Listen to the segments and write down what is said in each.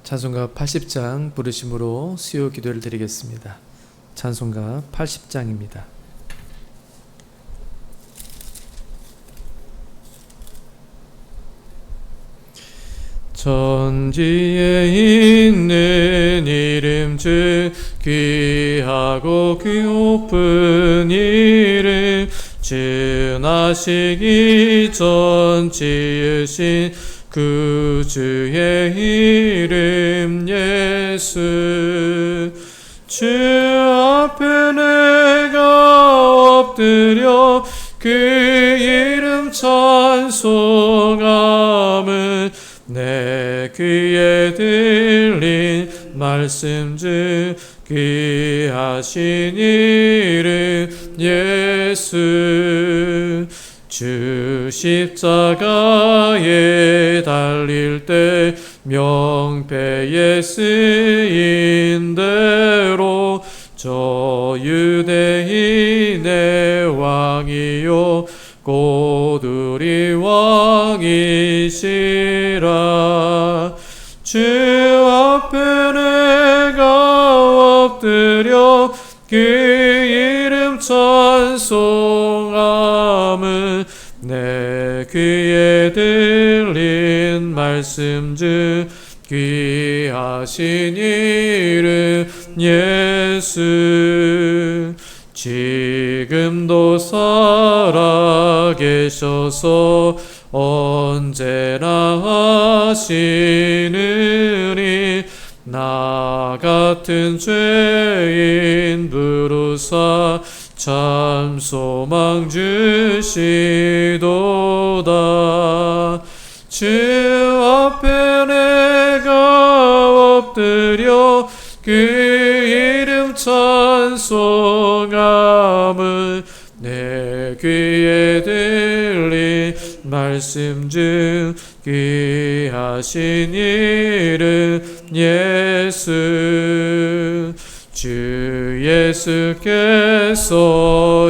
찬송가 80장 부르심으로 수요 기도를 드리겠습니다. 찬송가 80장입니다. 천지에 있는 이름 즉 귀하고 귀높은 이름 지으시기 전 지으신 구주의 이름 예수. 주 앞에 내가 엎드려 그 이름 찬송함은 내 귀에 들린 말씀 중 귀하신 이름 예수. 주 십자가에 달릴 때 명패에 쓰인 대로 저 유대인의 왕이요 곧 우리 왕이시라. 주 앞에 내가 엎드려 그 이름 찬송함은 내 귀에 들린 말씀 중 귀하신 이름 예수. 지금도 살아계셔서 언제나 하시느니 나 같은 죄인 부르사 참 소망 주시도다. 주 앞에 내가 엎드려 그 이름 찬송함은 내 귀에 들린 말씀 중 귀하신 이름 예수. 주 예수께서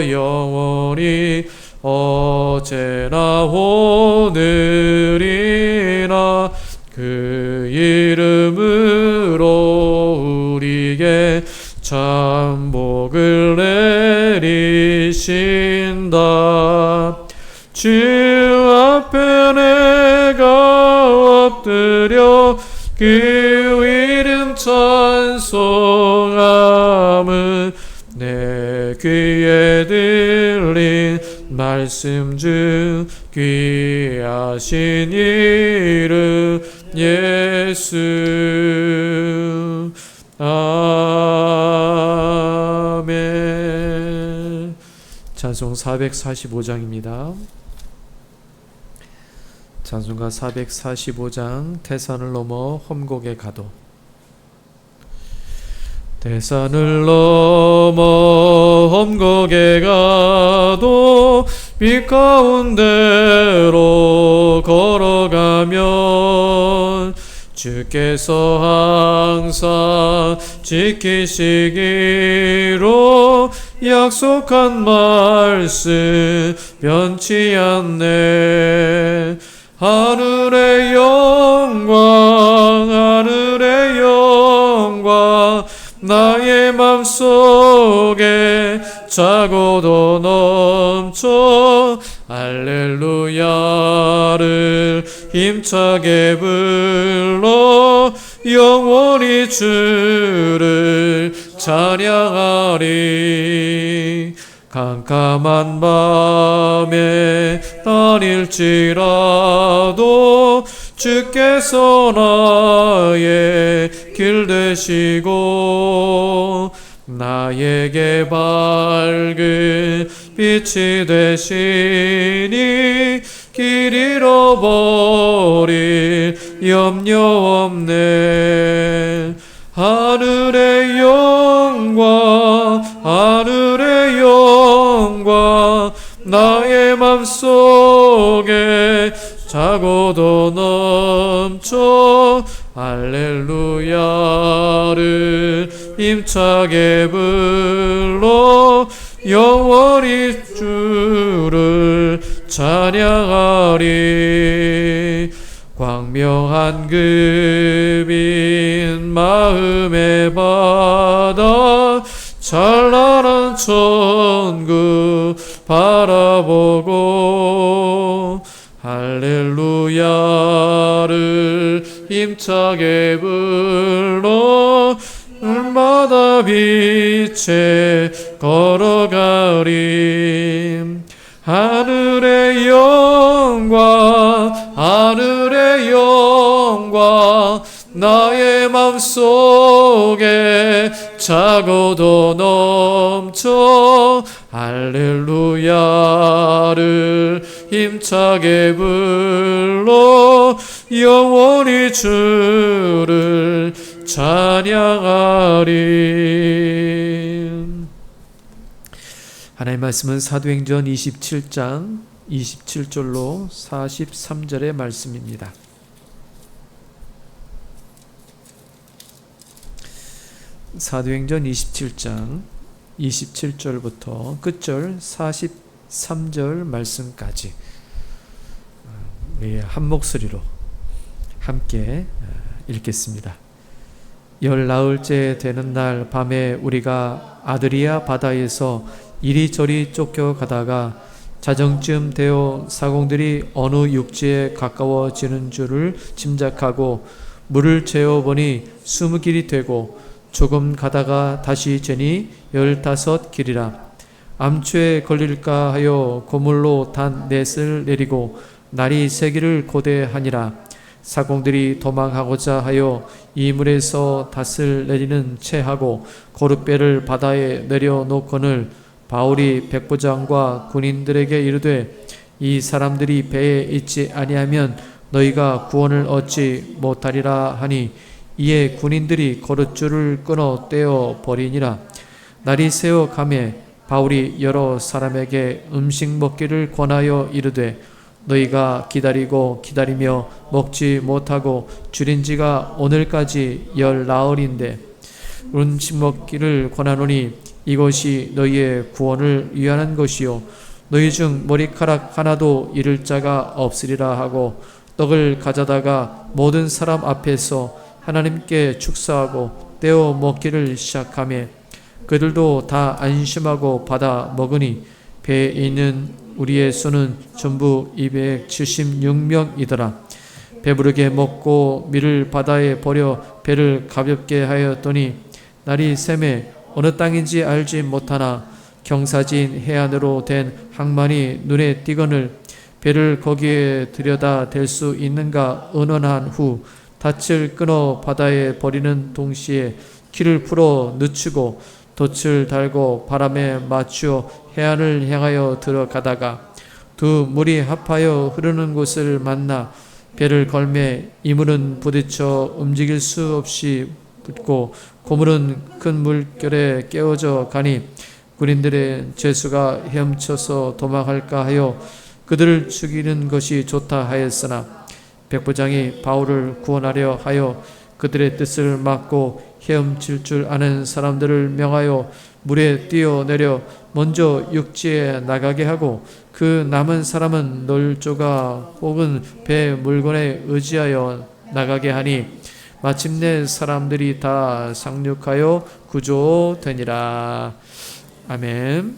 영원히 어제나 오늘이나 그 이름으로 우리에게 참 복을 내리신다. 주 앞에 내가 엎드려 그 이름 찬송함은 내 귀에 들린 말씀 중 귀하신 이름 예수. 아멘. 찬송 445장입니다. 찬송가 445장 태산을 넘어 험곡에 가도. 태산을 넘어 험곡에 가도 빛 가운데로 걸어가면 주께서 항상 지키시기로 약속한 말씀 변치 않네. 하늘의 영광 하늘의 영광 나의 맘속에 차고도 넘쳐 할렐루야를 힘차게 불러 영원히 주를 찬양하리. 캄캄한 밤에 다닐지라도 주께서 나의 길 되시고 나에게 밝은 빛이 되시니 길 잃어버릴 염려 없네. 하늘의 영광 하늘의 영광 나의 맘속에 차고도 넘쳐 할렐루야를 힘차게 불러 영원히 주를 찬양하리. 광명한 금인 마음의 바다 찬란한 천국 바라보고 할렐루야를 힘차게 불러 날마다 빛에 걸어가리. 하늘의 영광 하늘의 영광 나의 맘속에 차고도 넘쳐 할렐루야를 힘차게 불러 영원히 주를 찬양하리. 하나님의 말씀은 사도행전 27장 27절로 43절의 말씀입니다. 사도행전 27장 27절부터 끝절 43절 말씀까지 우리 한 목소리로 함께 읽겠습니다. 열 나흘째 되는 날 밤에 우리가 아드리아 바다에서 이리저리 쫓겨가다가 자정쯤 되어 사공들이 어느 육지에 가까워지는 줄을 짐작하고 물을 재어보니 20길이 되고 조금 가다가 다시 재니 15길이라. 암초에 걸릴까 하여 고물로 단 넷을 내리고 날이 세기를 고대하니라. 사공들이 도망하고자 하여 이물에서 닷을 내리는 채 하고 고룻배를 바다에 내려놓거늘 바울이 백부장과 군인들에게 이르되 이 사람들이 배에 있지 아니하면 너희가 구원을 얻지 못하리라 하니 이에 군인들이 거룻줄을 끊어 떼어 버리니라. 날이 새어 가매 바울이 여러 사람에게 음식 먹기를 권하여 이르되 너희가 기다리고 기다리며 먹지 못하고 줄인 지가 오늘까지 10나흘인데 음식 먹기를 권하노니 이것이 너희의 구원을 위하는 것이요 너희 중 머리카락 하나도 잃을 자가 없으리라 하고 떡을 가져다가 모든 사람 앞에서 하나님께 축사하고 떼어 먹기를 시작하며 그들도 다 안심하고 받아 먹으니 배에 있는 우리의 수는 전부 276명이더라. 배부르게 먹고 밀을 바다에 버려 배를 가볍게 하였더니 날이 새매 어느 땅인지 알지 못하나 경사진 해안으로 된 항만이 눈에 띄거늘 배를 거기에 들여다 댈 수 있는가 의논한 후 닻을 끊어 바다에 버리는 동시에 키를 풀어 늦추고 돛을 달고 바람에 맞추어 해안을 향하여 들어가다가 두 물이 합하여 흐르는 곳을 만나 배를 걸매 이물은 부딪혀 움직일 수 없이 붙고 고물은 큰 물결에 깨어져 가니 군인들의 죄수가 헤엄쳐서 도망할까 하여 그들을 죽이는 것이 좋다 하였으나 백부장이 바울을 구원하려 하여 그들의 뜻을 막고 헤엄칠 줄 아는 사람들을 명하여 물에 뛰어내려 먼저 육지에 나가게 하고 그 남은 사람은 널조가 혹은 배 물건에 의지하여 나가게 하니 마침내 사람들이 다 상륙하여 구조되니라. 아멘.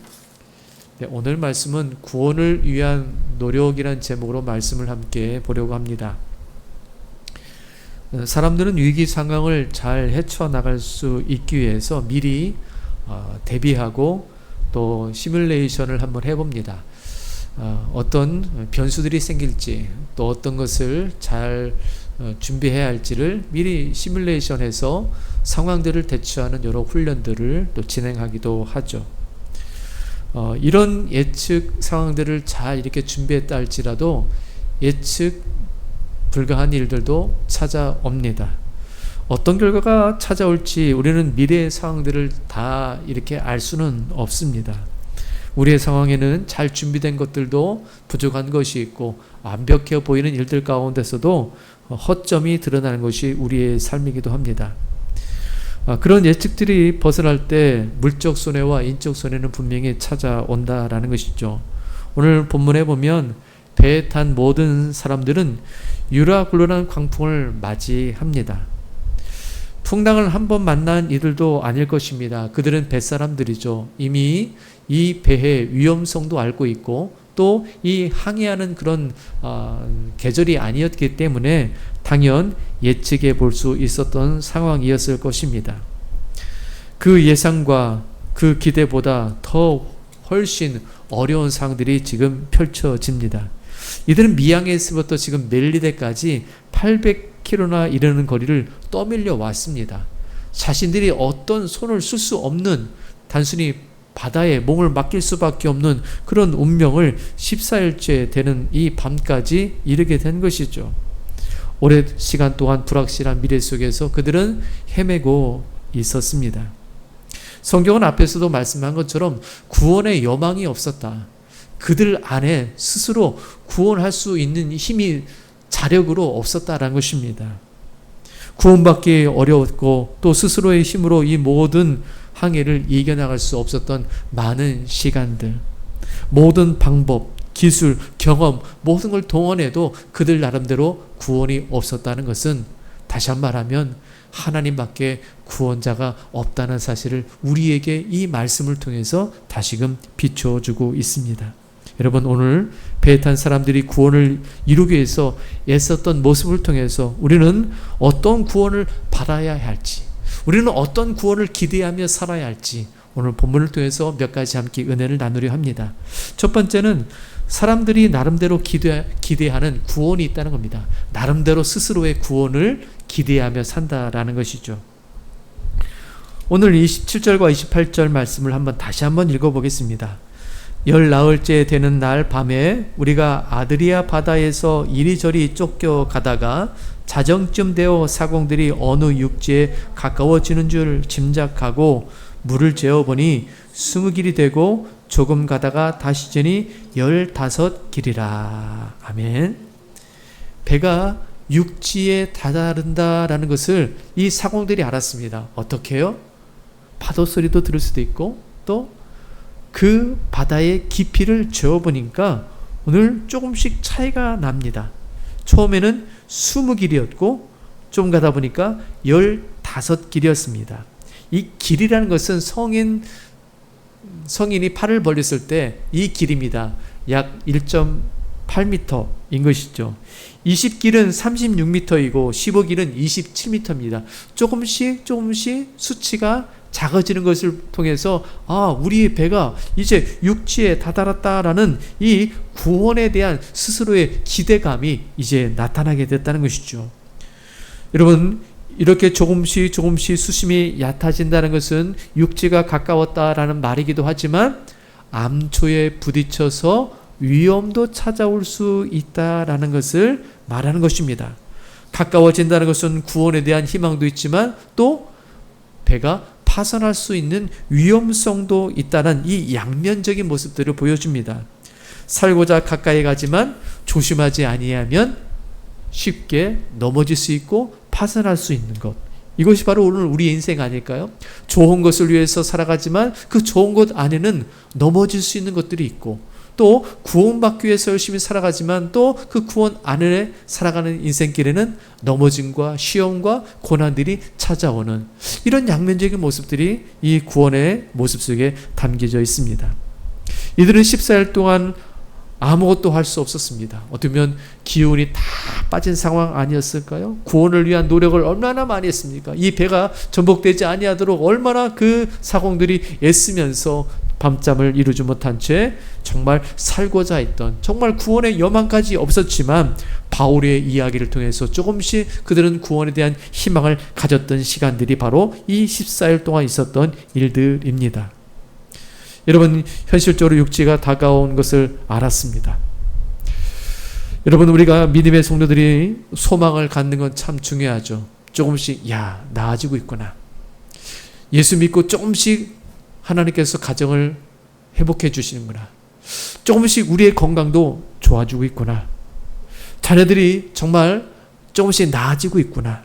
네, 오늘 말씀은 구원을 위한 노력이란 제목으로 말씀을 함께 보려고 합니다. 사람들은 위기 상황을 잘 헤쳐나갈 수 있기 위해서 미리 대비하고 또 시뮬레이션을 한번 해봅니다. 어떤 변수들이 생길지 또 어떤 것을 잘 준비해야 할지를 미리 시뮬레이션해서 상황들을 대처하는 여러 훈련들을 또 진행하기도 하죠. 이런 예측 상황들을 잘 이렇게 준비했다 할지라도 예측 불가한 일들도 찾아옵니다. 어떤 결과가 찾아올지 우리는 미래의 상황들을 다 이렇게 알 수는 없습니다. 우리의 상황에는 잘 준비된 것들도 부족한 것이 있고 완벽해 보이는 일들 가운데서도 허점이 드러나는 것이 우리의 삶이기도 합니다. 그런 예측들이 벗어날 때 물적 손해와 인적 손해는 분명히 찾아온다라는 것이죠. 오늘 본문에 보면 배에 탄 모든 사람들은 유라굴론한 광풍을 맞이합니다. 풍랑을 한번 만난 이들도 아닐 것입니다. 그들은 뱃사람들이죠. 이미 이 배의 위험성도 알고 있고 또 이 항해하는 그런 계절이 아니었기 때문에 당연 예측해 볼 수 있었던 상황이었을 것입니다. 그 예상과 그 기대보다 더 훨씬 어려운 상황들이 지금 펼쳐집니다. 이들은 미양에서부터 지금 멜리데까지 800km나 이르는 거리를 떠밀려 왔습니다. 자신들이 어떤 손을 쓸 수 없는 단순히 바다에 몸을 맡길 수밖에 없는 그런 운명을 14일째 되는 이 밤까지 이르게 된 것이죠. 오랜 시간 동안 불확실한 미래 속에서 그들은 헤매고 있었습니다. 성경은 앞에서도 말씀한 것처럼 구원의 여망이 없었다. 그들 안에 스스로 구원할 수 있는 힘이 자력으로 없었다라는 것입니다. 구원받기 어려웠고 또 스스로의 힘으로 이 모든 항해를 이겨나갈 수 없었던 많은 시간들, 모든 방법, 기술, 경험 모든 걸 동원해도 그들 나름대로 구원이 없었다는 것은 다시 한 번 말하면 하나님밖에 구원자가 없다는 사실을 우리에게 이 말씀을 통해서 다시금 비춰주고 있습니다. 여러분, 오늘 배에 탄 사람들이 구원을 이루기 위해서 애썼던 모습을 통해서 우리는 어떤 구원을 받아야 할지, 우리는 어떤 구원을 기대하며 살아야 할지 오늘 본문을 통해서 몇 가지 함께 은혜를 나누려 합니다. 첫 번째는 사람들이 나름대로 기대하는 구원이 있다는 겁니다. 나름대로 스스로의 구원을 기대하며 산다라는 것이죠. 오늘 27절과 28절 말씀을 다시 한번 읽어보겠습니다. 10나흘째 되는 날 밤에 우리가 아드리아 바다에서 이리저리 쫓겨가다가 자정쯤 되어 사공들이 어느 육지에 가까워지는 줄 짐작하고 물을 재어보니 20길이 되고 조금 가다가 다시 재니 15길이라. 아멘. 배가 육지에 다다른다라는 것을 이 사공들이 알았습니다. 어떻게 해요? 파도 소리도 들을 수도 있고 또 그 바다의 깊이를 재어보니까 오늘 조금씩 차이가 납니다. 처음에는 20길이었고 좀 가다 보니까 15길이었습니다. 이 길이라는 것은 성인이 팔을 벌렸을 때 이 길입니다. 약 1.8m인 것이죠. 20길은 36m이고 15길은 27m입니다. 조금씩 수치가 작아지는 것을 통해서 우리의 배가 이제 육지에 다다랐다라는 이 구원에 대한 스스로의 기대감이 이제 나타나게 됐다는 것이죠. 여러분, 이렇게 조금씩 수심이 얕아진다는 것은 육지가 가까웠다라는 말이기도 하지만 암초에 부딪혀서 위험도 찾아올 수 있다라는 것을 말하는 것입니다. 가까워진다는 것은 구원에 대한 희망도 있지만 또 배가 파손할 수 있는 위험성도 있다는 이 양면적인 모습들을 보여줍니다. 살고자 가까이 가지만 조심하지 아니하면 쉽게 넘어질 수 있고 파손할 수 있는 것, 이것이 바로 오늘 우리의 인생 아닐까요? 좋은 것을 위해서 살아가지만 그 좋은 것 안에는 넘어질 수 있는 것들이 있고 또 구원받기 위해서 열심히 살아가지만 또 그 구원 안에 살아가는 인생길에는 넘어짐과 시험과 고난들이 찾아오는 이런 양면적인 모습들이 이 구원의 모습 속에 담겨져 있습니다. 이들은 14일 동안 아무것도 할 수 없었습니다. 어쩌면 기운이 다 빠진 상황 아니었을까요? 구원을 위한 노력을 얼마나 많이 했습니까? 이 배가 전복되지 아니하도록 얼마나 그 사공들이 애쓰면서 밤잠을 이루지 못한 채 정말 살고자 했던, 정말 구원의 여망까지 없었지만 바울의 이야기를 통해서 조금씩 그들은 구원에 대한 희망을 가졌던 시간들이 바로 이 14일 동안 있었던 일들입니다. 여러분, 현실적으로 육지가 다가온 것을 알았습니다. 여러분, 우리가 믿음의 성도들이 소망을 갖는 건 참 중요하죠. 조금씩 나아지고 있구나. 예수 믿고 조금씩 하나님께서 가정을 회복해 주시는구나. 조금씩 우리의 건강도 좋아지고 있구나. 자녀들이 정말 조금씩 나아지고 있구나.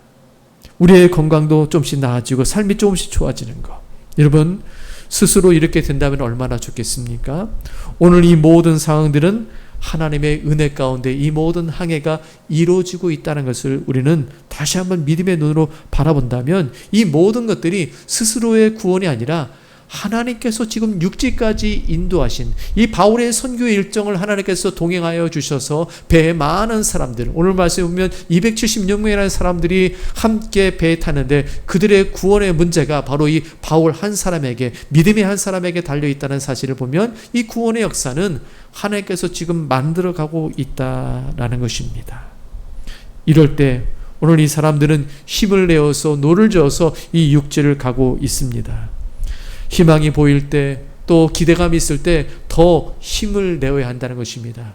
우리의 건강도 조금씩 나아지고 삶이 조금씩 좋아지는 것. 여러분, 스스로 이렇게 된다면 얼마나 좋겠습니까? 오늘 이 모든 상황들은 하나님의 은혜 가운데 이 모든 항해가 이루어지고 있다는 것을 우리는 다시 한번 믿음의 눈으로 바라본다면 이 모든 것들이 스스로의 구원이 아니라 하나님께서 지금 육지까지 인도하신 이 바울의 선교의 일정을 하나님께서 동행하여 주셔서 배에 많은 사람들, 오늘 말씀에 보면 276명이라는 사람들이 함께 배에 타는데 그들의 구원의 문제가 바로 이 바울 한 사람에게, 믿음의 한 사람에게 달려있다는 사실을 보면 이 구원의 역사는 하나님께서 지금 만들어가고 있다라는 것입니다. 이럴 때 오늘 이 사람들은 힘을 내어서 노를 저어서 이 육지를 가고 있습니다. 희망이 보일 때, 또 기대감이 있을 때 더 힘을 내어야 한다는 것입니다.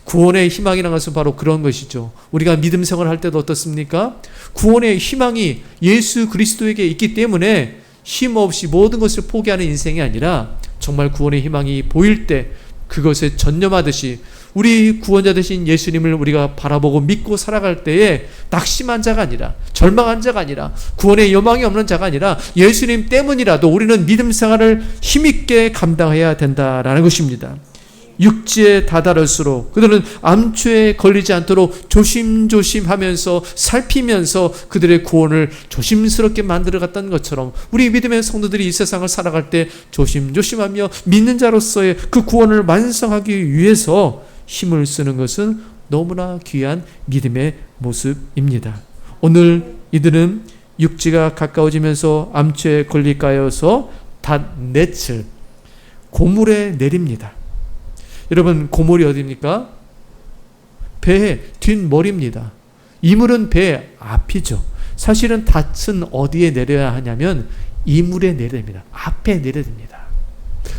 구원의 희망이라는 것은 바로 그런 것이죠. 우리가 믿음 생활을 할 때도 어떻습니까? 구원의 희망이 예수 그리스도에게 있기 때문에 힘없이 모든 것을 포기하는 인생이 아니라 정말 구원의 희망이 보일 때 그것에 전념하듯이 우리 구원자 되신 예수님을 우리가 바라보고 믿고 살아갈 때에 낙심한 자가 아니라, 절망한 자가 아니라, 구원의 여망이 없는 자가 아니라 예수님 때문이라도 우리는 믿음 생활을 힘있게 감당해야 된다라는 것입니다. 육지에 다다를수록 그들은 암초에 걸리지 않도록 조심조심하면서 살피면서 그들의 구원을 조심스럽게 만들어갔던 것처럼 우리 믿음의 성도들이 이 세상을 살아갈 때 조심조심하며 믿는 자로서의 그 구원을 완성하기 위해서 힘을 쓰는 것은 너무나 귀한 믿음의 모습입니다. 오늘 이들은 육지가 가까워지면서 암초에 걸릴까 하여서 닷넷을 고물에 내립니다. 여러분, 고물이 어디입니까? 배의 뒷머리입니다. 이물은 배 앞이죠. 사실은 닷은 어디에 내려야 하냐면 이물에 내려야 됩니다. 앞에 내려야 됩니다.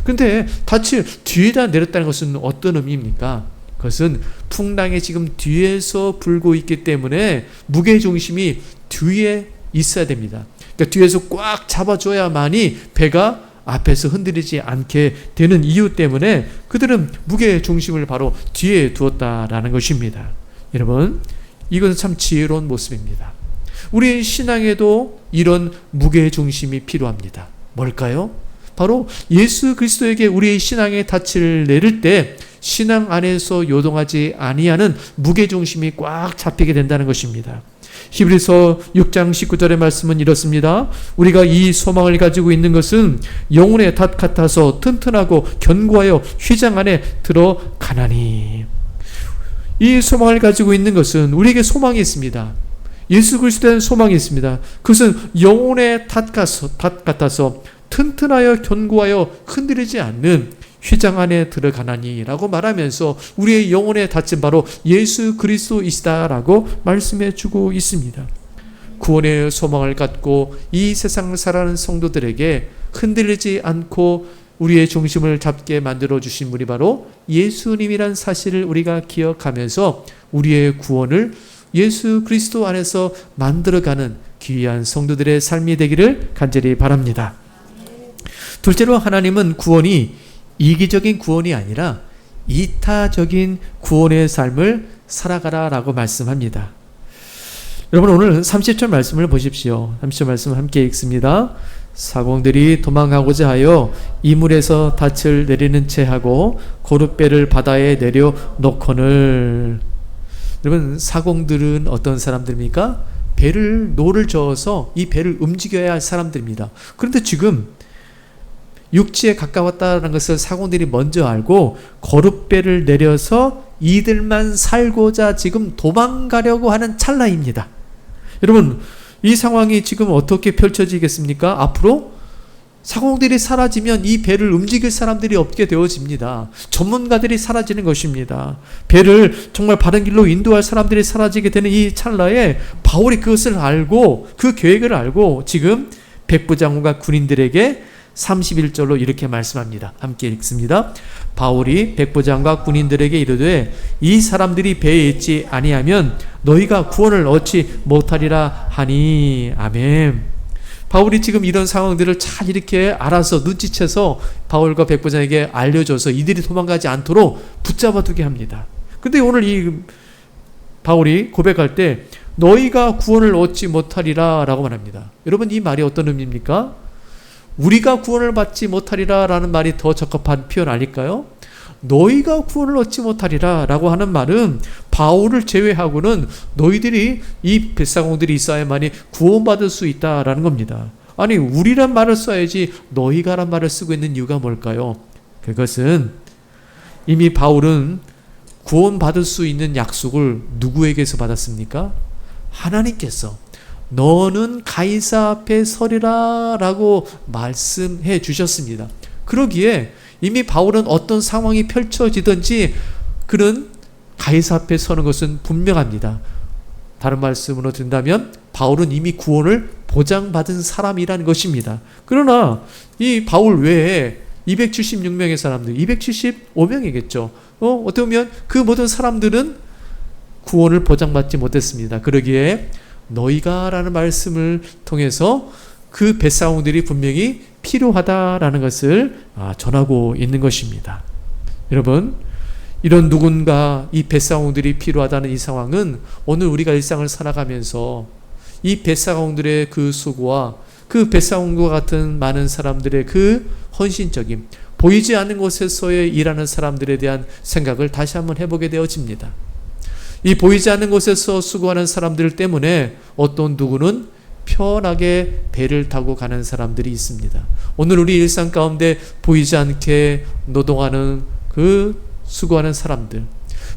그런데 닷을 뒤에다 내렸다는 것은 어떤 의미입니까? 그것은 풍랑이 지금 뒤에서 불고 있기 때문에 무게중심이 뒤에 있어야 됩니다. 그러니까 뒤에서 꽉 잡아줘야만이 배가 앞에서 흔들리지 않게 되는 이유 때문에 그들은 무게중심을 바로 뒤에 두었다라는 것입니다. 여러분, 이것은 참 지혜로운 모습입니다. 우리 신앙에도 이런 무게중심이 필요합니다. 뭘까요? 바로 예수 그리스도에게 우리의 신앙의 닻을 내릴 때 신앙 안에서 요동하지 아니하는 무게중심이 꽉 잡히게 된다는 것입니다. 히브리서 6장 19절의 말씀은 이렇습니다. 우리가 이 소망을 가지고 있는 것은 영혼의 닷 같아서 튼튼하고 견고하여 휘장 안에 들어가나니. 이 소망을 가지고 있는 것은 우리에게 소망이 있습니다. 예수 그리스도에 소망이 있습니다. 그것은 영혼의 닷 같아서 튼튼하여 견고하여 흔들리지 않는 휘장 안에 들어가나니 라고 말하면서 우리의 영혼의 닻은 바로 예수 그리스도이시다라고 말씀해 주고 있습니다. 구원의 소망을 갖고 이 세상을 살아가는 성도들에게 흔들리지 않고 우리의 중심을 잡게 만들어 주신 분이 바로 예수님이란 사실을 우리가 기억하면서 우리의 구원을 예수 그리스도 안에서 만들어가는 귀한 성도들의 삶이 되기를 간절히 바랍니다. 둘째로, 하나님은 구원이 이기적인 구원이 아니라 이타적인 구원의 삶을 살아가라라고 말씀합니다. 여러분, 오늘 30절 말씀을 보십시오. 30절 말씀 함께 읽습니다. 사공들이 도망가고자 하여 이물에서 닻을 내리는 채 하고 고룻배를 바다에 내려 놓거늘. 여러분, 사공들은 어떤 사람들입니까? 노를 저어서 이 배를 움직여야 할 사람들입니다. 그런데 지금 육지에 가까웠다는 것을 사공들이 먼저 알고 거룻배를 내려서 이들만 살고자 지금 도망가려고 하는 찰나입니다. 여러분, 이 상황이 지금 어떻게 펼쳐지겠습니까? 앞으로 사공들이 사라지면 이 배를 움직일 사람들이 없게 되어집니다. 전문가들이 사라지는 것입니다. 배를 정말 바른 길로 인도할 사람들이 사라지게 되는 이 찰나에 바울이 그것을 알고, 그 계획을 알고 지금 백부장과 군인들에게 31절로 이렇게 말씀합니다. 함께 읽습니다. 바울이 백부장과 군인들에게 이르되 이 사람들이 배에 있지 아니하면 너희가 구원을 얻지 못하리라 하니. 아멘. 바울이 지금 이런 상황들을 잘 이렇게 알아서 눈치채서 바울과 백부장에게 알려줘서 이들이 도망가지 않도록 붙잡아두게 합니다. 근데 오늘 이 바울이 고백할 때 너희가 구원을 얻지 못하리라 라고 말합니다. 여러분, 이 말이 어떤 의미입니까? 우리가 구원을 받지 못하리라 라는 말이 더 적합한 표현 아닐까요? 너희가 구원을 얻지 못하리라 라고 하는 말은 바울을 제외하고는 너희들이, 이 벳사공들이 있어야만이 구원받을 수 있다라는 겁니다. 아니, 우리란 말을 써야지 너희가란 말을 쓰고 있는 이유가 뭘까요? 그것은 이미 바울은 구원받을 수 있는 약속을 누구에게서 받았습니까? 하나님께서 너는 가이사 앞에 서리라 라고 말씀해 주셨습니다. 그러기에 이미 바울은 어떤 상황이 펼쳐지든지 그는 가이사 앞에 서는 것은 분명합니다. 다른 말씀으로 든다면 바울은 이미 구원을 보장받은 사람이라는 것입니다. 그러나 이 바울 외에 276명의 사람들, 275명이겠죠. 어떻게 보면 그 모든 사람들은 구원을 보장받지 못했습니다. 그러기에 너희가 라는 말씀을 통해서 그 벳사공들이 분명히 필요하다라는 것을 전하고 있는 것입니다. 여러분, 이런 누군가 이 벳사공들이 필요하다는 이 상황은 오늘 우리가 일상을 살아가면서 이 벳사공들의 그 수고와 그 벳사공과 같은 많은 사람들의 그 헌신적인, 보이지 않는 곳에서의 일하는 사람들에 대한 생각을 다시 한번 해보게 되어집니다. 이 보이지 않는 곳에서 수고하는 사람들 때문에 어떤 누구는 편하게 배를 타고 가는 사람들이 있습니다. 오늘 우리 일상 가운데 보이지 않게 노동하는 그 수고하는 사람들,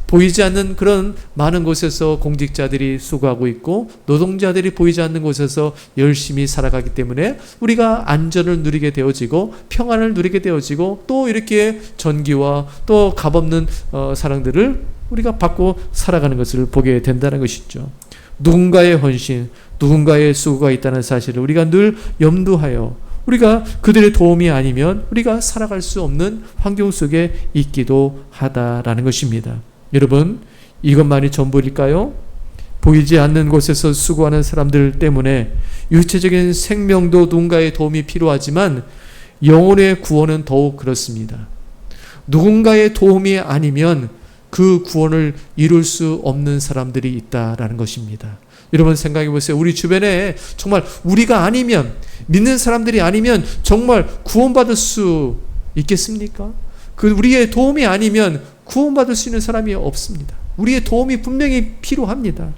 보이지 않는 그런 많은 곳에서 공직자들이 수고하고 있고 노동자들이 보이지 않는 곳에서 열심히 살아가기 때문에 우리가 안전을 누리게 되어지고 평안을 누리게 되어지고 또 이렇게 전기와 또 값없는 사랑들을 우리가 받고 살아가는 것을 보게 된다는 것이죠. 누군가의 헌신, 누군가의 수고가 있다는 사실을 우리가 늘 염두하여 우리가 그들의 도움이 아니면 우리가 살아갈 수 없는 환경 속에 있기도 하다라는 것입니다. 여러분, 이것만이 전부일까요? 보이지 않는 곳에서 수고하는 사람들 때문에 육체적인 생명도 누군가의 도움이 필요하지만 영혼의 구원은 더욱 그렇습니다. 누군가의 도움이 아니면 그 구원을 이룰 수 없는 사람들이 있다라는 것입니다. 여러분 생각해 보세요. 우리 주변에 정말 우리가 아니면, 믿는 사람들이 아니면 정말 구원받을 수 있겠습니까? 그 우리의 도움이 아니면 구원받을 수 있는 사람이 없습니다. 우리의 도움이 분명히 필요합니다.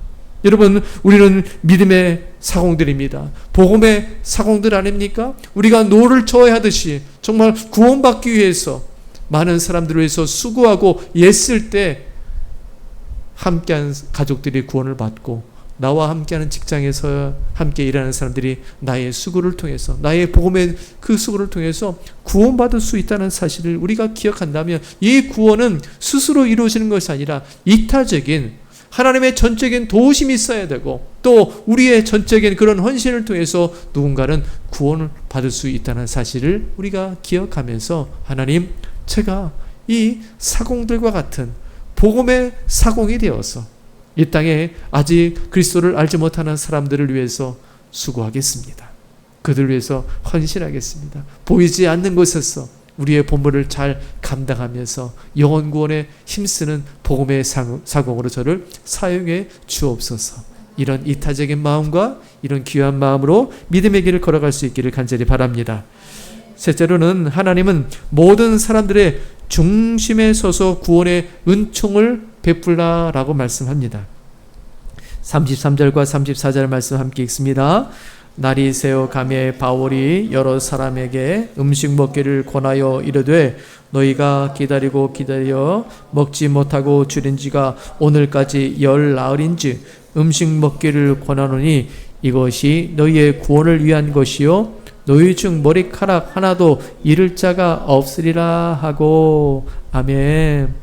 여러분, 우리는 믿음의 사공들입니다. 복음의 사공들 아닙니까? 우리가 노를 저어야 하듯이 정말 구원받기 위해서 많은 사람들을 위해서 수고하고 애쓸 때 함께한 가족들이 구원을 받고 나와 함께하는 직장에서 함께 일하는 사람들이 나의 수고를 통해서, 나의 복음의 그 수고를 통해서 구원받을 수 있다는 사실을 우리가 기억한다면 이 구원은 스스로 이루어지는 것이 아니라 이타적인 하나님의 전적인 도우심이 있어야 되고 또 우리의 전적인 그런 헌신을 통해서 누군가는 구원을 받을 수 있다는 사실을 우리가 기억하면서 하나님, 제가 이 사공들과 같은 복음의 사공이 되어서 이 땅에 아직 그리스도를 알지 못하는 사람들을 위해서 수고하겠습니다. 그들을 위해서 헌신하겠습니다. 보이지 않는 곳에서 우리의 본분을 잘 감당하면서 영혼 구원에 힘쓰는 복음의 사공으로 저를 사용해 주옵소서. 이런 이타적인 마음과 이런 귀한 마음으로 믿음의 길을 걸어갈 수 있기를 간절히 바랍니다. 셋째로는 하나님은 모든 사람들의 중심에 서서 구원의 은총을 베풀라라고 말씀합니다. 33절과 34절 말씀 함께 읽습니다. 날이 새어 가매 바울이 여러 사람에게 음식 먹기를 권하여 이르되 너희가 기다리고 기다려 먹지 못하고 줄인 지가 오늘까지 열나흘인즉 음식 먹기를 권하노니 이것이 너희의 구원을 위한 것이요 너희 중 머리카락 하나도 잃을 자가 없으리라 하고. 아멘.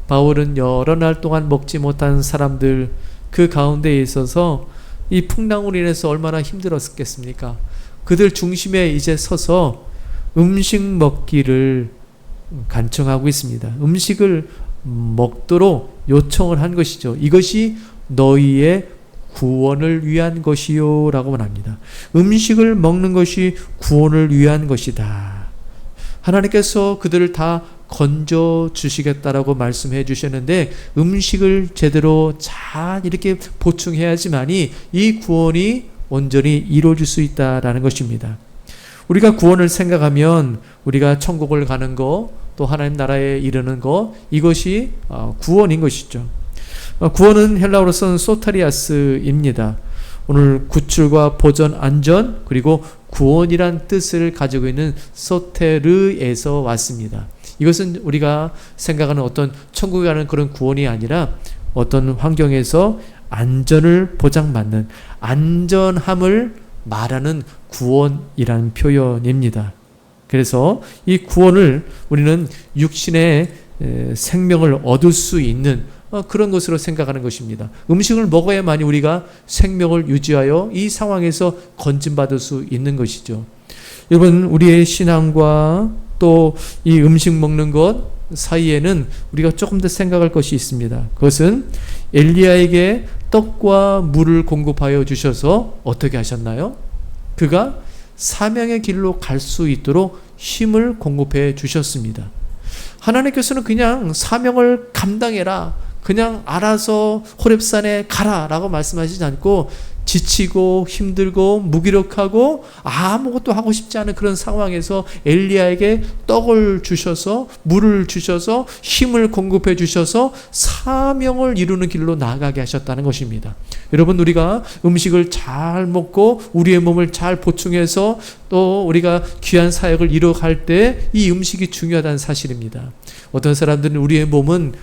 바울은 여러 날 동안 먹지 못한 사람들 그 가운데에 있어서 이 풍랑으로 인해서 얼마나 힘들었겠습니까? 그들 중심에 이제 서서 음식 먹기를 간청하고 있습니다. 음식을 먹도록 요청을 한 것이죠. 이것이 너희의 구원을 위한 것이요 라고 합니다. 음식을 먹는 것이 구원을 위한 것이다. 하나님께서 그들을 다 건져 주시겠다라고 말씀해 주셨는데 음식을 제대로 잘 이렇게 보충해야지만이 이 구원이 온전히 이루어질 수 있다라는 것입니다. 우리가 구원을 생각하면 우리가 천국을 가는 거, 또 하나님 나라에 이르는 것, 이것이 구원인 것이죠. 구원은 헬라어로서는 소타리아스입니다. 오늘 구출과 보전, 안전, 그리고 구원이란 뜻을 가지고 있는 소테르에서 왔습니다. 이것은 우리가 생각하는 어떤 천국에 가는 그런 구원이 아니라 어떤 환경에서 안전을 보장받는, 안전함을 말하는 구원이라는 표현입니다. 그래서 이 구원을 우리는 육신의 생명을 얻을 수 있는 그런 것으로 생각하는 것입니다. 음식을 먹어야만이 우리가 생명을 유지하여 이 상황에서 건진받을 수 있는 것이죠. 여러분, 우리의 신앙과 또 이 음식 먹는 것 사이에는 우리가 조금 더 생각할 것이 있습니다. 그것은 엘리야에게 떡과 물을 공급하여 주셔서 어떻게 하셨나요? 그가 사명의 길로 갈 수 있도록 힘을 공급해 주셨습니다. 하나님께서는 그냥 사명을 감당해라, 그냥 알아서 호렙산에 가라 라고 말씀하시지 않고 지치고 힘들고 무기력하고 아무것도 하고 싶지 않은 그런 상황에서 엘리야에게 떡을 주셔서 물을 주셔서 힘을 공급해 주셔서 사명을 이루는 길로 나아가게 하셨다는 것입니다. 여러분, 우리가 음식을 잘 먹고 우리의 몸을 잘 보충해서 또 우리가 귀한 사역을 이뤄갈 때 이 음식이 중요하다는 사실입니다. 어떤 사람들은 우리의 몸은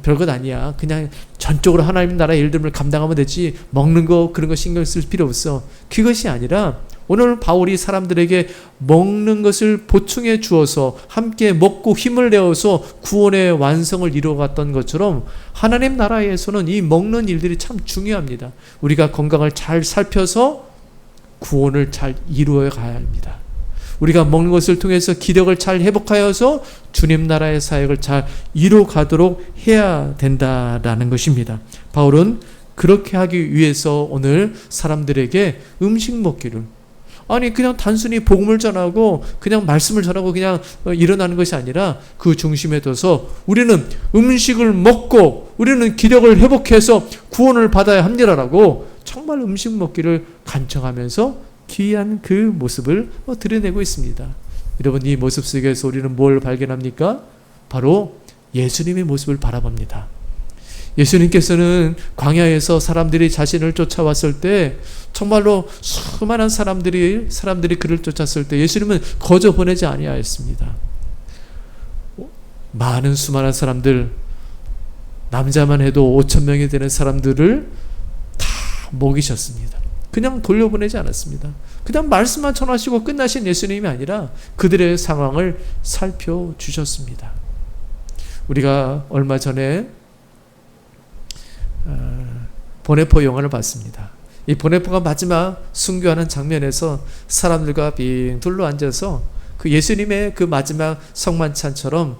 별것 아니야, 그냥 전적으로 하나님 나라 일들을 감당하면 되지, 먹는 거 그런 거 신경 쓸 필요 없어. 그것이 아니라 오늘 바울이 사람들에게 먹는 것을 보충해 주어서 함께 먹고 힘을 내어서 구원의 완성을 이루어갔던 것처럼 하나님 나라에서는 이 먹는 일들이 참 중요합니다. 우리가 건강을 잘 살펴서 구원을 잘 이루어 가야 합니다. 우리가 먹는 것을 통해서 기력을 잘 회복하여서 주님 나라의 사역을 잘 이루어가도록 해야 된다라는 것입니다. 바울은 그렇게 하기 위해서 오늘 사람들에게 음식 먹기를, 아니 그냥 단순히 복음을 전하고 그냥 말씀을 전하고 그냥 일어나는 것이 아니라 그 중심에 둬서 우리는 음식을 먹고 우리는 기력을 회복해서 구원을 받아야 합니다라고 정말 음식 먹기를 간청하면서 귀한 그 모습을 드러내고 있습니다. 여러분, 이 모습 속에서 우리는 뭘 발견합니까? 바로 예수님의 모습을 바라봅니다. 예수님께서는 광야에서 사람들이 자신을 쫓아왔을 때 정말로 수많은 사람들이 그를 쫓았을 때 예수님은 거저 보내지 아니하였습니다. 수많은 사람들, 남자만 해도 5,000명이 되는 사람들을 다 먹이셨습니다. 그냥 돌려보내지 않았습니다. 그냥 말씀만 전하시고 끝나신 예수님이 아니라 그들의 상황을 살펴주셨습니다. 우리가 얼마 전에 보네포 영화를 봤습니다. 이 보네포가 마지막 순교하는 장면에서 사람들과 빙 둘러앉아서 그 예수님의 그 마지막 성만찬처럼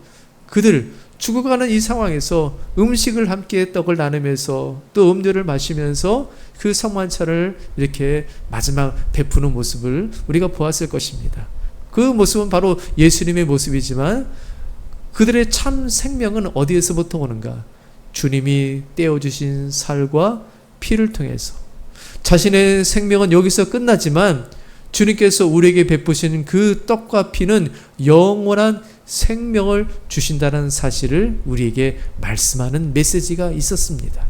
그들 죽어가는 이 상황에서 음식을 함께 떡을 나누면서 또 음료를 마시면서 그 성만찬을 이렇게 마지막 베푸는 모습을 우리가 보았을 것입니다. 그 모습은 바로 예수님의 모습이지만 그들의 참 생명은 어디에서부터 오는가? 주님이 떼어주신 살과 피를 통해서. 자신의 생명은 여기서 끝나지만 주님께서 우리에게 베푸신 그 떡과 피는 영원한 생명을 주신다는 사실을 우리에게 말씀하는 메시지가 있었습니다.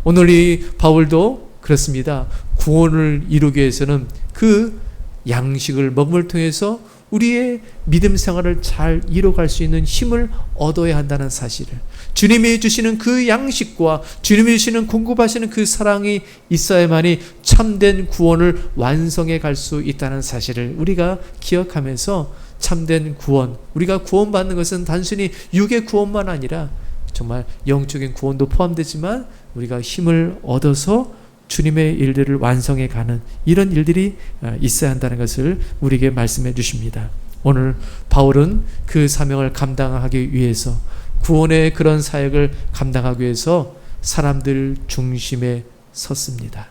오늘 이 바울도 그렇습니다. 구원을 이루기 위해서는 그 양식을 먹음을 통해서 우리의 믿음 생활을 잘 이뤄갈 수 있는 힘을 얻어야 한다는 사실을, 주님이 주시는 그 양식과 주님이 주시는 공급하시는 그 사랑이 있어야만이 참된 구원을 완성해 갈 수 있다는 사실을 우리가 기억하면서 참된 구원, 우리가 구원받는 것은 단순히 육의 구원만 아니라 정말 영적인 구원도 포함되지만 우리가 힘을 얻어서 주님의 일들을 완성해 가는 이런 일들이 있어야 한다는 것을 우리에게 말씀해 주십니다. 오늘 바울은 그 사명을 감당하기 위해서, 구원의 그런 사역을 감당하기 위해서 사람들 중심에 섰습니다.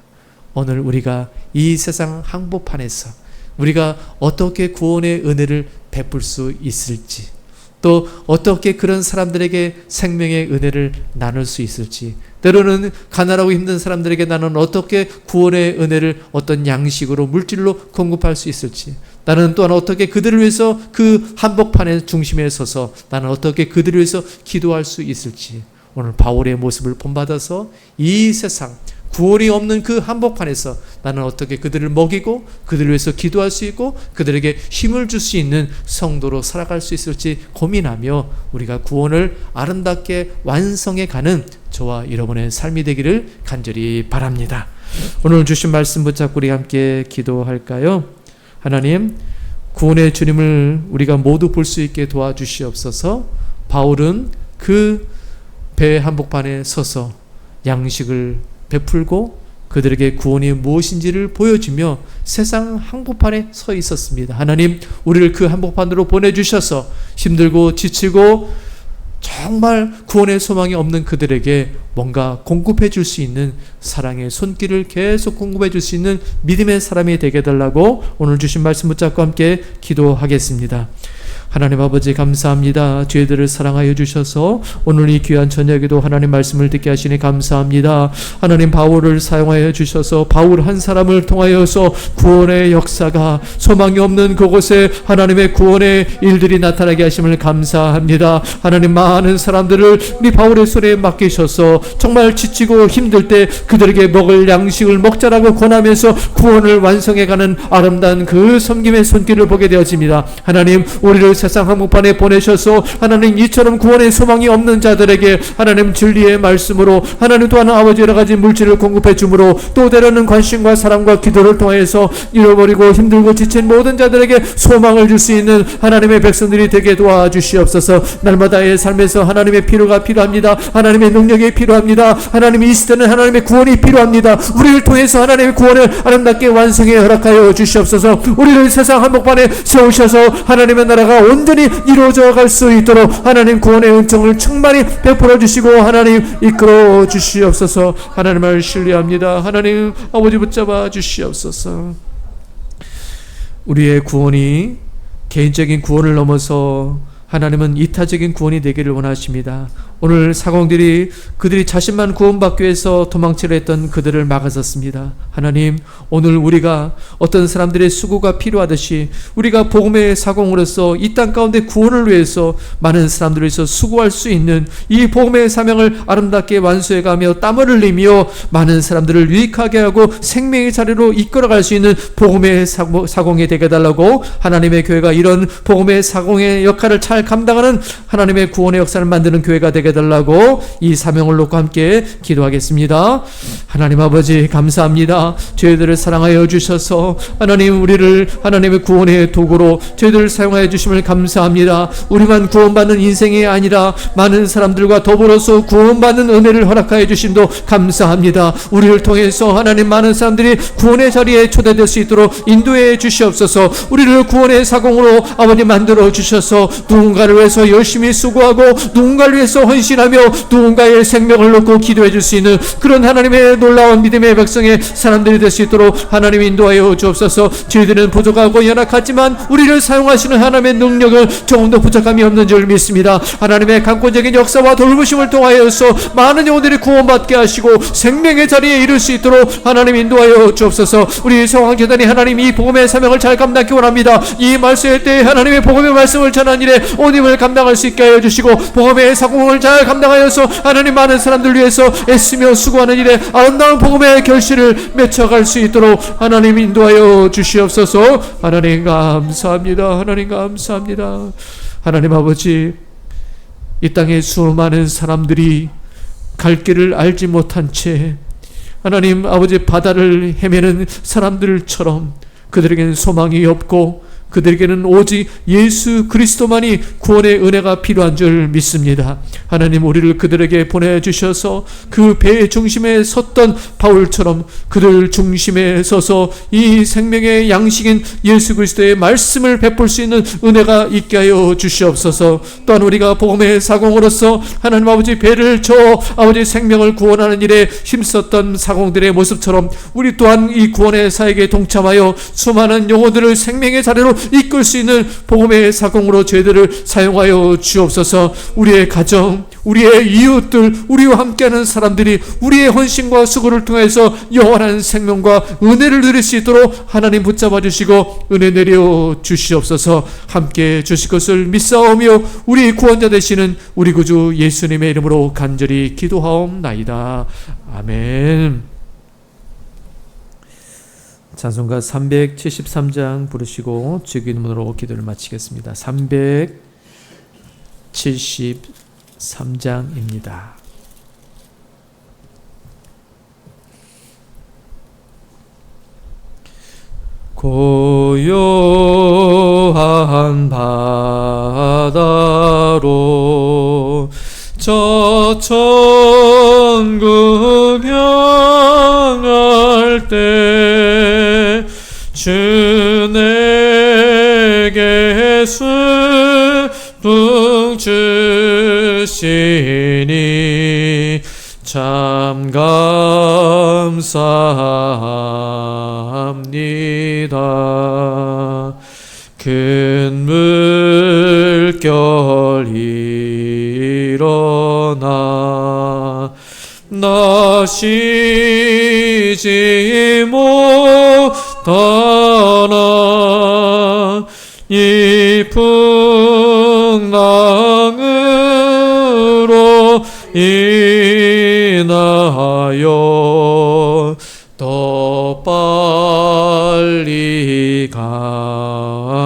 오늘 우리가 이 세상 항복판에서 우리가 어떻게 구원의 은혜를 베풀 수 있을지, 또 어떻게 그런 사람들에게 생명의 은혜를 나눌 수 있을지, 때로는 가난하고 힘든 사람들에게 나는 어떻게 구원의 은혜를 어떤 양식으로 물질로 공급할 수 있을지, 나는 또한 어떻게 그들을 위해서 그 한복판의 중심에 서서 나는 어떻게 그들을 위해서 기도할 수 있을지, 오늘 바울의 모습을 본받아서 이 세상 구원이 없는 그 한복판에서 나는 어떻게 그들을 먹이고 그들을 위해서 기도할 수 있고 그들에게 힘을 줄 수 있는 성도로 살아갈 수 있을지 고민하며 우리가 구원을 아름답게 완성해 가는 저와 여러분의 삶이 되기를 간절히 바랍니다. 오늘 주신 말씀 붙잡고 우리 함께 기도할까요? 하나님, 구원의 주님을 우리가 모두 볼 수 있게 도와주시옵소서. 바울은 그 배 한복판에 서서 양식을 베풀고 그들에게 구원이 무엇인지를 보여주며 세상 한복판에 서 있었습니다. 하나님, 우리를 그 한복판으로 보내주셔서 힘들고 지치고 정말 구원의 소망이 없는 그들에게 뭔가 공급해 줄 수 있는 사랑의 손길을 계속 공급해 줄 수 있는 믿음의 사람이 되게 해달라고 오늘 주신 말씀 붙잡고 함께 기도하겠습니다. 하나님 아버지, 감사합니다. 저희들을 사랑하여 주셔서 오늘 이 귀한 저녁에도 하나님 말씀을 듣게 하시니 감사합니다. 하나님, 바울을 사용하여 주셔서 바울 한 사람을 통하여서 구원의 역사가, 소망이 없는 그곳에 하나님의 구원의 일들이 나타나게 하심을 감사합니다. 하나님, 많은 사람들을 우리 바울의 손에 맡기셔서 정말 지치고 힘들 때 그들에게 먹을 양식을 먹자라고 권하면서 구원을 완성해가는 아름다운 그 섬김의 손길을 보게 되어집니다. 하나님, 우리를 세상 한복판에 보내셔서 하나님, 이처럼 구원의 소망이 없는 자들에게 하나님 진리의 말씀으로 하나님 또한 아버지 여러 가지 물질을 공급해 주므로 또 때로는 관심과 사랑과 기도를 통해서 잃어버리고 힘들고 지친 모든 자들에게 소망을 줄 수 있는 하나님의 백성들이 되게 도와주시옵소서. 날마다의 삶에서 하나님의 필요가 필요합니다. 하나님의 능력이 필요합니다. 하나님, 이 시대는 하나님의 구원이 필요합니다. 우리를 통해서 하나님의 구원을 아름답게 완성해 허락하여 주시옵소서. 우리를 세상 한복판에 세우셔서 하나님의 나라가 온전히 이루어져 갈 수 있도록 하나님 구원의 은총을 충만히 베풀어 주시고 하나님 이끌어 주시옵소서. 하나님을 신뢰합니다. 하나님 아버지, 붙잡아 주시옵소서. 우리의 구원이 개인적인 구원을 넘어서 하나님은 이타적인 구원이 되기를 원하십니다. 오늘 사공들이 그들이 자신만 구원받기 위해서 도망치려 했던 그들을 막아섰습니다. 하나님, 오늘 우리가 어떤 사람들의 수고가 필요하듯이 우리가 복음의 사공으로서 이 땅 가운데 구원을 위해서 많은 사람들을 위해서 수고할 수 있는 이 복음의 사명을 아름답게 완수해가며 땀을 흘리며 많은 사람들을 유익하게 하고 생명의 자리로 이끌어갈 수 있는 복음의 사공이 되게 해달라고, 하나님의 교회가 이런 복음의 사공의 역할을 잘 감당하는 하나님의 구원의 역사를 만드는 교회가 되게 해달라고 이 사명을 놓고 함께 기도하겠습니다. 하나님 아버지, 감사합니다. 저희들을 사랑하여 주셔서 하나님, 우리를 하나님의 구원의 도구로 저희들을 사용하여 주심을 감사합니다. 우리만 구원받는 인생이 아니라 많은 사람들과 더불어서 구원받는 은혜를 허락하여 주심도 감사합니다. 우리를 통해서 하나님, 많은 사람들이 구원의 자리에 초대될 수 있도록 인도해 주시옵소서. 우리를 구원의 사공으로 아버지 만들어 주셔서 누군가를 위해서 열심히 수고하고 누군가를 위해서 헌신하며 누군가의 생명을 놓고 기도해 줄 수 있는 그런 하나님의 놀라운 믿음의 백성의 사람들이 될 수 있도록 하나님 인도하여 주옵소서. 저희들은 부족하고 연약하지만 우리를 사용하시는 하나님의 능력을 조금도 부족함이 없는 줄 믿습니다. 하나님의 강권적인 역사와 돌보심을 통하여서 많은 영혼들이 구원받게 하시고 생명의 자리에 이룰 수 있도록 하나님 인도하여 주옵소서. 우리 성황교단이 하나님 이 복음의 사명을 잘 감당하기 원합니다. 이 말씀의 때에 하나님의 복음의 말씀을 전하는 일에 온 힘을 감당할 수 있게 하여 주시고 복음의 사공을 잘 감당하여서 하나님, 많은 사람들 위해서 애쓰며 수고하는 일에 아름다운 복음의 결실을 맺혀갈 수 있도록 하나님 인도하여 주시옵소서. 하나님 감사합니다. 하나님 감사합니다. 하나님 아버지, 이 땅에 수많은 사람들이 갈 길을 알지 못한 채 하나님 아버지 바다를 헤매는 사람들처럼 그들에게는 소망이 없고 그들에게는 오직 예수 그리스도만이 구원의 은혜가 필요한 줄 믿습니다. 하나님, 우리를 그들에게 보내주셔서 그 배의 중심에 섰던 바울처럼 그들 중심에 서서 이 생명의 양식인 예수 그리스도의 말씀을 베풀 수 있는 은혜가 있게 하여 주시옵소서. 또한 우리가 복음의 사공으로서 하나님 아버지 배를 저 아버지 생명을 구원하는 일에 힘썼던 사공들의 모습처럼 우리 또한 이 구원의 사역에 동참하여 수많은 영혼들을 생명의 자리로 이끌 수 있는 복음의 사공으로 저희들을 사용하여 주옵소서. 우리의 가정, 우리의 이웃들, 우리와 함께하는 사람들이 우리의 헌신과 수고를 통해서 영원한 생명과 은혜를 누릴 수 있도록 하나님 붙잡아 주시고 은혜 내려 주시옵소서. 함께 주실 것을 믿사오며 우리 구원자 되시는 우리 구주 예수님의 이름으로 간절히 기도하옵나이다. 아멘. 찬송가 373장 부르시고 주기 이름으로 기도를 마치겠습니다. 373장입니다. 고요한 바다로 저 천국 향할 때 주 내게 순풍 주시니 참 감사합니다. 큰 물결 일어나 나 쉬지 못하나 이 풍랑으로 인하여 더 빨리 갑니다.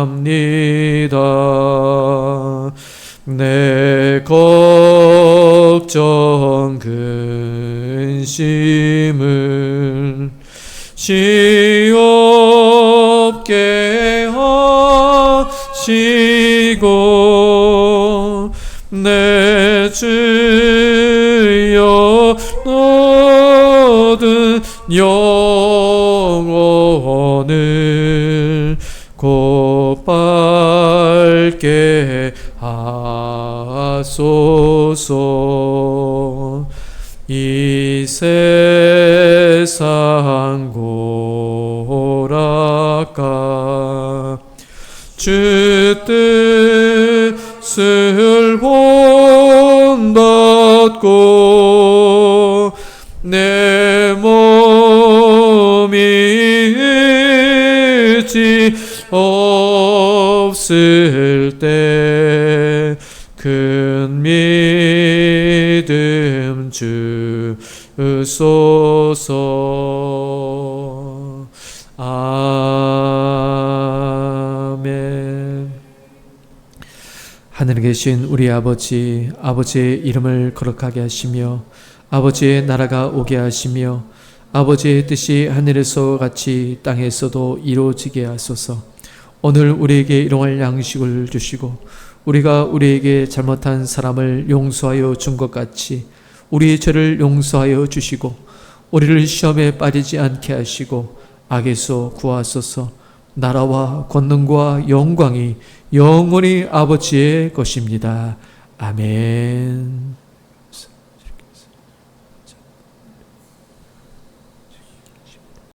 내 걱정 근심을 지없게 하시고 내 주여 얻은 영혼을 곧 밝게 하소서. 이 세상 고락가 주 뜻을 본받고 내 몸이 의지 없을 때 큰 믿음 주소서. 아멘. 하늘에 계신 우리 아버지, 아버지의 이름을 거룩하게 하시며 아버지의 나라가 오게 하시며 아버지의 뜻이 하늘에서 같이 땅에서도 이루어지게 하소서. 오늘 우리에게 일용할 양식을 주시고 우리가 우리에게 잘못한 사람을 용서하여 준 것 같이 우리의 죄를 용서하여 주시고 우리를 시험에 빠지지 않게 하시고 악에서 구하소서. 나라와 권능과 영광이 영원히 아버지의 것입니다. 아멘.